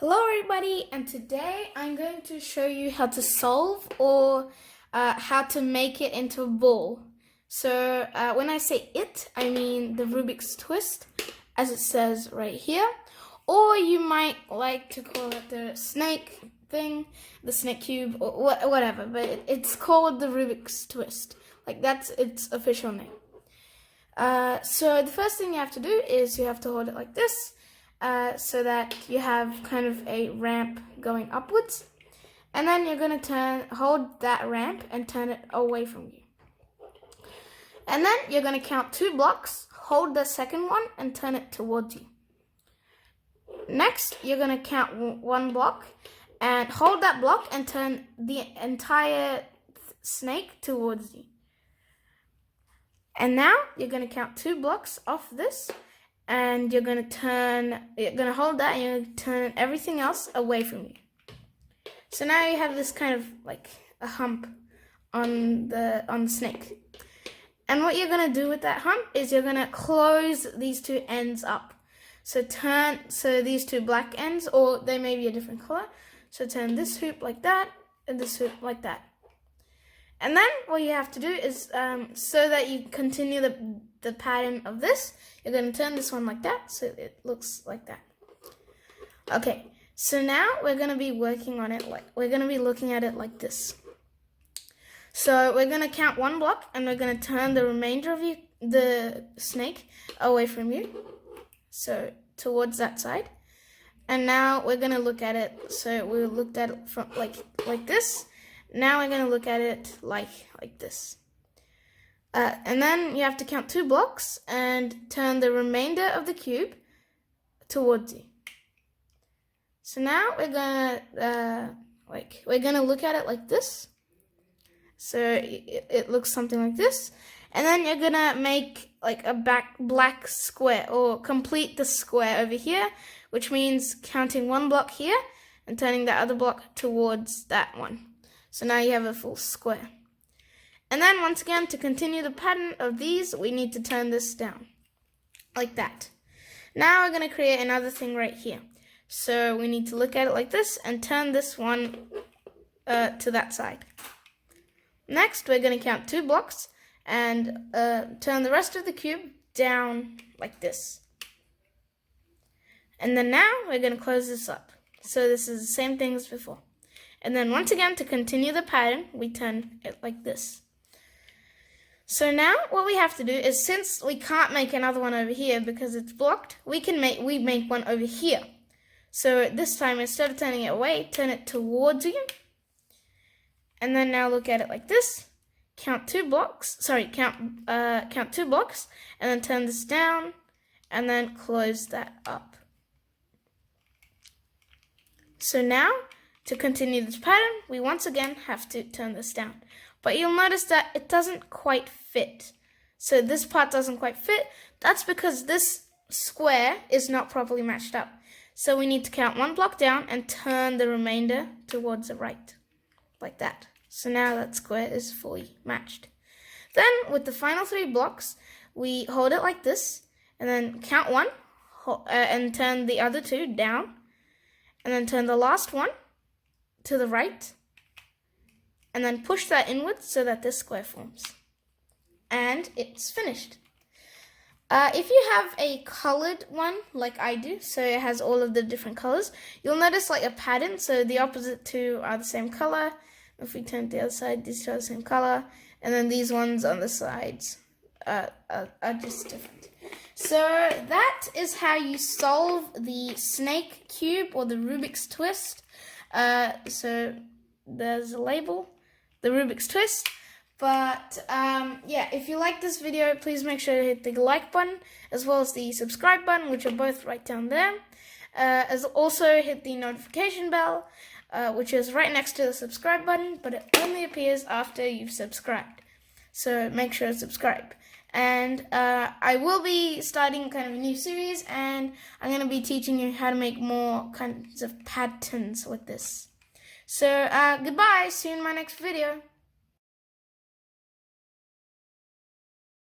Hello everybody, and today I'm going to show you how to solve or how to make it into a ball. So when I say it, I mean the Rubik's Twist, as it says right here. Or you might like to call it the snake thing, the snake cube, or whatever, but it's called the Rubik's Twist. Like, that's its official name. So the first thing you have to do is you have to hold it like this. So that you have kind of a ramp going upwards, and then you're going to hold that ramp and turn it away from you. And then you're going to count 2 blocks, hold the second one and turn it towards you. Next, you're going to count 1 block and hold that block and turn the entire snake towards you. And now you're going to count 2 blocks off this, and you're gonna hold that and you're gonna turn everything else away from you. So now you have this kind of like a hump on the snake. And what you're gonna do with that hump is you're gonna close these 2 ends up. So these 2 black ends, or they may be a different color. So turn this hoop like that and this hoop like that. And then what you have to do is, so that you continue the pattern of this, you're going to turn this one like that, so it looks like that. Okay, so now we're going to be working on it, we're going to be looking at it like this. So we're going to count 1 block, and we're going to turn the remainder of the snake away from you, so towards that side. And now we're going to look at it, so we looked at it from like this. Now we're going to look at it like this. And then you have to count 2 blocks and turn the remainder of the cube towards you. So now we're gonna look at it like this. So it looks something like this. And then you're gonna make like a black square, or complete the square over here, which means counting 1 block here and turning the other block towards that one. So now you have a full square. And then once again, to continue the pattern of these, we need to turn this down, like that. Now we're going to create another thing right here. So we need to look at it like this and turn this one to that side. Next, we're going to count 2 blocks and turn the rest of the cube down like this. And then now we're going to close this up. So this is the same thing as before. And then once again, to continue the pattern, we turn it like this. So now what we have to do is, since we can't make another one over here because it's blocked, we make one over here. So this time, instead of turning it away, turn it towards you. And then now look at it like this. Count 2 blocks. Count 2 blocks, and then turn this down, and then close that up. So now, to continue this pattern, we once again have to turn this down. But you'll notice that it doesn't quite fit. So this part doesn't quite fit. That's because this square is not properly matched up. So we need to count 1 block down and turn the remainder towards the right, like that. So now that square is fully matched. Then with the final 3 blocks, we hold it like this, and then count 1 and turn the other 2 down, and then turn the last one to the right, and then push that inwards so that this square forms. And it's finished. If you have a colored one, like I do, so it has all of the different colors, you'll notice like a pattern, so the opposite 2 are the same color. If we turn to the other side, these 2 are the same color, and then these ones on the sides are just different. So that is how you solve the snake cube, or the Rubik's Twist. So there's a label, the Rubik's Twist. But yeah, if you like this video, please make sure to hit the like button as well as the subscribe button, which are both right down there. As also hit the notification bell, which is right next to the subscribe button, but it only appears after you've subscribed. So make sure to subscribe. And I will be starting kind of a new series, and I'm going to be teaching you how to make more kinds of patterns with this. So goodbye, see you in my next video.